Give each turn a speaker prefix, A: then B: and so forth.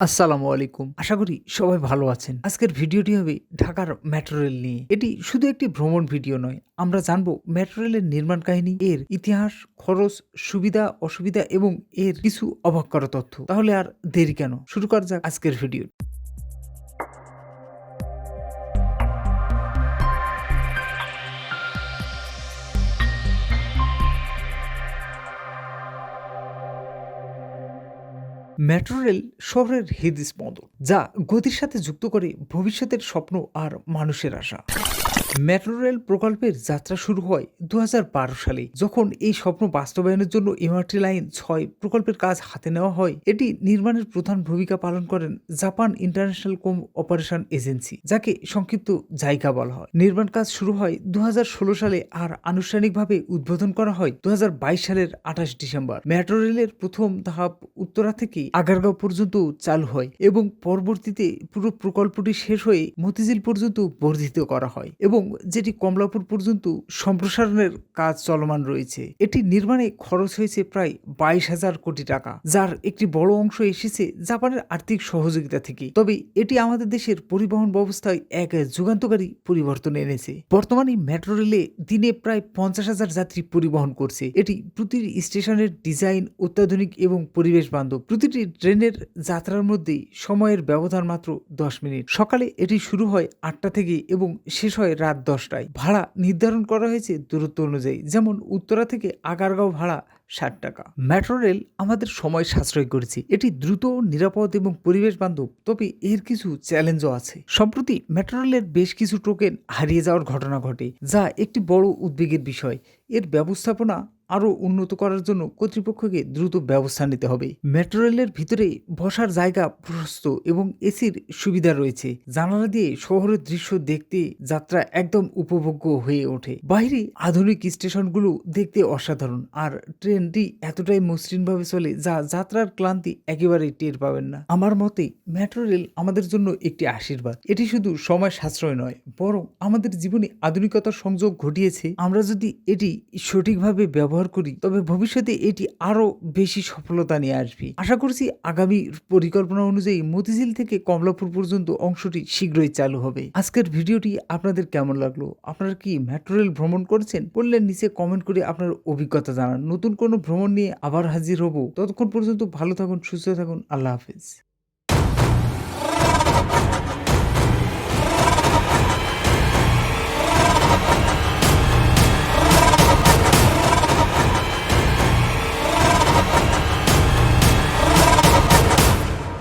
A: আসসালামু আলাইকুম। আশা করি সবাই ভালো আছেন। আজকের ভিডিওটি হবে ঢাকার মেট্রো রেল নিয়ে। এটি শুধু একটি ভ্রমণ ভিডিও নয়। আমরা জানবো মেট্রো রেলের নির্মাণ কাহিনী, এর ইতিহাস, খরচ, সুবিধা, অসুবিধা এবং এর কিছু অবাক করা তথ্য। তাহলে আর দেরি কেন? শুরু করা যাক আজকের ভিডিও। মেট্রো রেল শহরের হৃদস্পন্দন, যা গতির সাথে যুক্ত করে ভবিষ্যতের স্বপ্ন আর মানুষের আশা। মেট্রো রেল প্রকল্পের যাত্রা শুরু হয় ২০১২ সালে, যখন এই স্বপ্ন বাস্তবায়নের জন্য এমআরটি লাইন ৬ প্রকল্পের কাজ হাতে নেওয়া হয়। এটি নির্মাণের প্রধান ভূমিকা পালন করেন জাপান ইন্টারন্যাশনাল অপারেশন এজেন্সি, যাকে সংক্ষিপ্ত জাইকা বলা হয়। নির্মাণ কাজ শুরু হয় ২০১৬ সালে আর আনুষ্ঠানিকভাবে উদ্বোধন করা হয় ২০২২ সালের ২৮ ডিসেম্বর। মেট্রো রেলের প্রথম ধাপ উত্তরা থেকে আগারগাঁও পর্যন্ত চালু হয় এবং পরবর্তীতে পুরো প্রকল্পটি শেষ হয়ে মতিঝিল পর্যন্ত বর্ধিত করা হয় এবং যেটি কমলাপুর পর্যন্ত সম্প্রসারণের কাজ চলমান রয়েছে। এটি নির্মাণে খরচ হয়েছে প্রায় ২২,০০০ কোটি টাকা, যার একটি বড় অংশ এসেছে জাপানের আর্থিক সহযোগিতা থেকে। তবে এটি আমাদের দেশের পরিবহন ব্যবস্থায় এক যুগান্তকারী পরিবর্তন এনেছে। বর্তমানে মেট্রো রেলে দিনে প্রায় ৫০,০০০ যাত্রী পরিবহন করছে। এটি প্রতিটি স্টেশনের ডিজাইন অত্যাধুনিক এবং পরিবেশ বান্ধব। প্রতিটি ট্রেনের যাত্রার মধ্যে সময়ের ব্যবধান মাত্র ১০ মিনিট। সকালে এটি শুরু হয় ৮টা থেকে এবং শেষ হয় রাত ১০টায়। ভাড়া নির্ধারণ করা হয়েছে দূরত্ব অনুযায়ী, যেমন উত্তরা থেকে আগারগাঁও ভাড়া ৬০ টাকা। মেট্রো রেল আমাদের সময় সাশ্রয় করেছে। এটি দ্রুত, নিরাপদ এবং পরিবেশ বান্ধব। তবে এর কিছু চ্যালেঞ্জও আছে। সম্প্রতি মেট্রো রেলের বেশ কিছু টোকেন হারিয়ে যাওয়ার ঘটনা ঘটে, যা একটি বড় উদ্বেগের বিষয়। এর ব্যবস্থাপনা আরও উন্নত করার জন্য কর্তৃপক্ষকে দ্রুত ব্যবস্থা নিতে হবে। মেট্রো রেলের ভিতরে বসার জায়গা প্রশস্ত এবং এসির সুবিধা রয়েছে। জানালা দিয়ে শহরের দৃশ্য দেখতে যাত্রা একদম উপভোগ্য হয়ে ওঠে। বাইরে আধুনিক স্টেশনগুলো দেখতে অসাধারণ, আর ট্রেনটি এতটাই মসৃণভাবে চলে যা যাত্রার ক্লান্তি একেবারেই টের পাবেন না। আমার মতে মেট্রো রেল আমাদের জন্য একটি আশীর্বাদ। এটি শুধু সময় সাশ্রয় নয়, বরং আমাদের জীবনে আধুনিকতার সংযোগ ঘটিয়েছে। আমরা যদি এটি সঠিকভাবে ব্যবহার করি, তবে ভবিষ্যতে এটি আরো বেশি সফলতা নিয়ে আসবে। আশা করছি আগামী পরিকল্পনা অনুযায়ী মতিঝিল থেকে কমলাপুর পর্যন্ত অংশটি শীঘ্রই চালু হবে। আজকের ভিডিওটি আপনাদের কেমন লাগলো? আপনারা কি মেট্রো রেল ভ্রমণ করেছেন? বললে নিচে কমেন্ট করে আপনার অভিজ্ঞতা জানান। নতুন কোনো ভ্রমণ নিয়ে আবার হাজির হব। ততক্ষণ পর্যন্ত ভালো থাকুন, সুস্থ থাকুন। আল্লাহ হাফেজ।